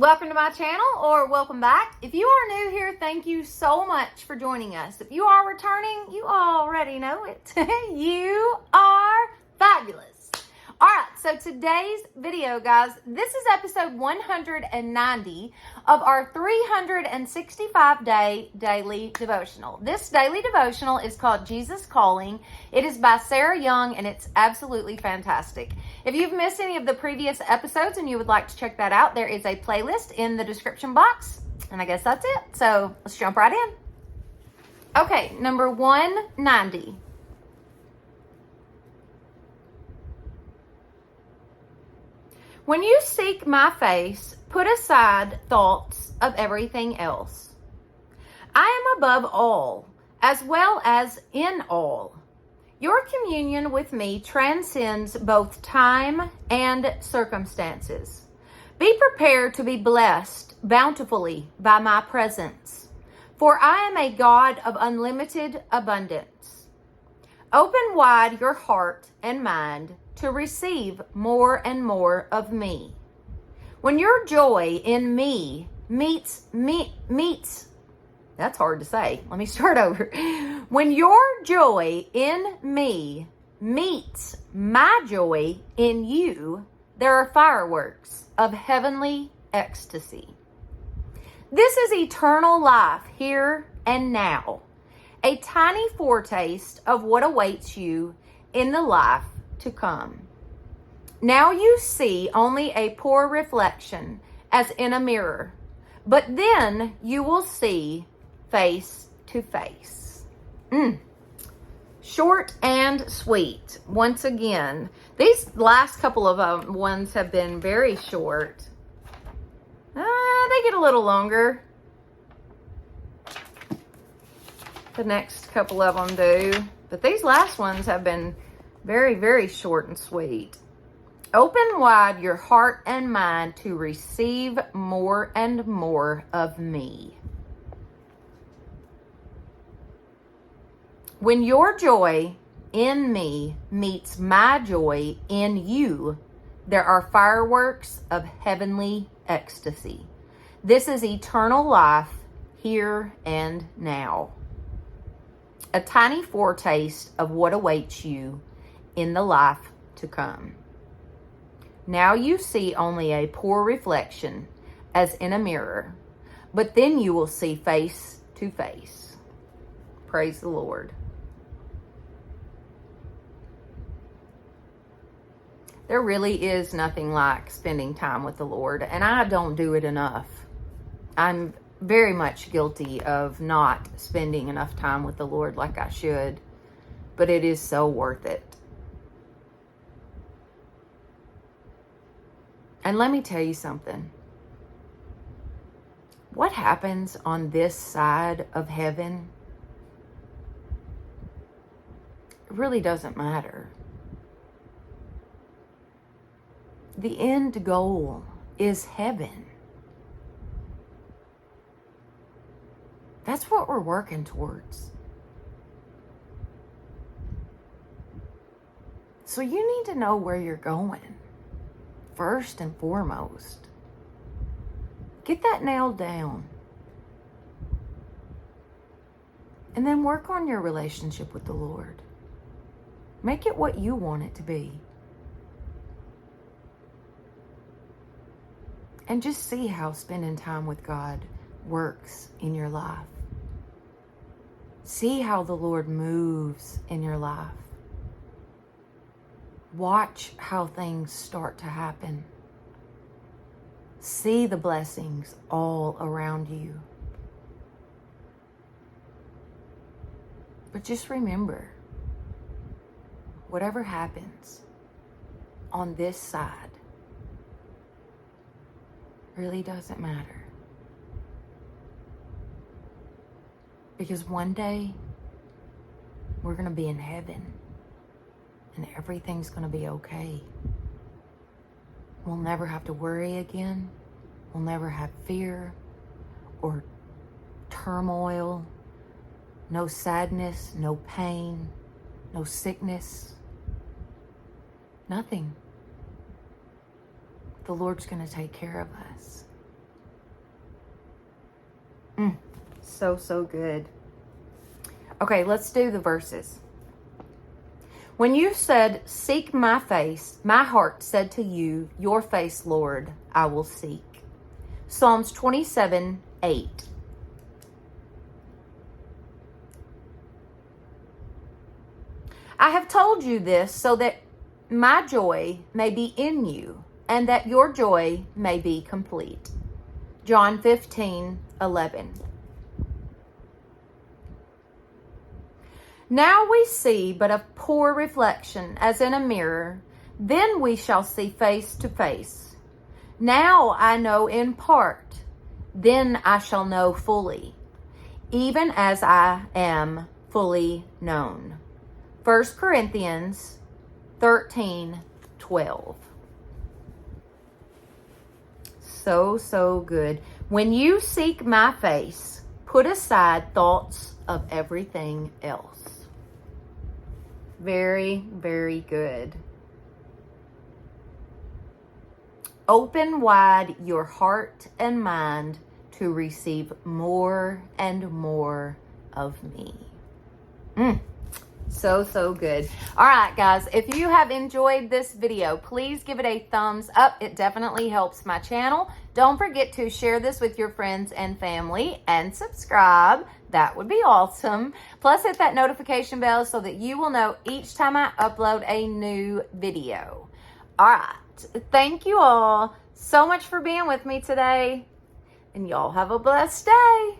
Welcome to my channel, or welcome back. If you are new here, thank you so much for joining us. If you are returning, you already know it. You are fabulous. All right, so today's video, guys, this is episode 190 of our 365-day daily devotional. This daily devotional is called Jesus Calling. It is by Sarah Young, and it's absolutely fantastic. If you've missed any of the previous episodes and you would like to check that out, there is a playlist in the description box. And I guess that's it. So let's jump right in. Okay, number 190. When you seek my face, put aside thoughts of everything else. I am above all, as well as in all. Your communion with me transcends both time and circumstances. Be prepared to be blessed bountifully by my presence, for I am a God of unlimited abundance. Open wide your heart and mind to receive more and more of me. When your joy in me meets, that's hard to say. Let me start over. When your joy in me meets my joy in you, there are fireworks of heavenly ecstasy. This is eternal life here and now, a tiny foretaste of what awaits you in the life to come. Now you see only a poor reflection as in a mirror, but then you will see face to face. Short and sweet. Once again, these last couple of ones have been very short. They get a little longer. The next couple of them do. But these last ones have been very, very short and sweet. Open wide your heart and mind to receive more and more of me. When your joy in me meets my joy in you, there are fireworks of heavenly ecstasy. This is eternal life here and now. A tiny foretaste of what awaits you in the life to come. Now you see only a poor reflection as in a mirror, but then you will see face to face. Praise the Lord. There really is nothing like spending time with the Lord, and I don't do it enough. I'm very much guilty of not spending enough time with the Lord like I should, but it is so worth it. And let me tell you something. What happens on this side of heaven, it really doesn't matter. The end goal is heaven. That's what we're working towards. So you need to know where you're going, first and foremost. Get that nailed down. And then work on your relationship with the Lord. Make it what you want it to be. And just see how spending time with God works in your life. See how the Lord moves in your life. Watch how things start to happen. See the blessings all around you. But just remember, whatever happens on this side really doesn't matter. Because one day, we're going to be in heaven. And everything's going to be okay. We'll never have to worry again. We'll never have fear or turmoil. No sadness, no pain, no sickness. Nothing. The Lord's going to take care of us. So good. Okay, let's do the verses. When you said, seek my face, my heart said to you, your face, Lord, I will seek. Psalms 27:8. I have told you this so that my joy may be in you and that your joy may be complete. John 15:11. Now we see but a poor reflection as in a mirror, then we shall see face to face. Now I know in part, then I shall know fully, even as I am fully known. 1 Corinthians 13:12. So good. When you seek my face, put aside thoughts of everything else. Very good. Open wide your heart and mind to receive more and more of me. So good. All right, guys, if you have enjoyed this video, please give it a thumbs up. It definitely helps my channel. Don't forget to share this with your friends and family and subscribe. That would be awesome. Plus, hit that notification bell so that you will know each time I upload a new video. All right. Thank you all so much for being with me today. And y'all have a blessed day.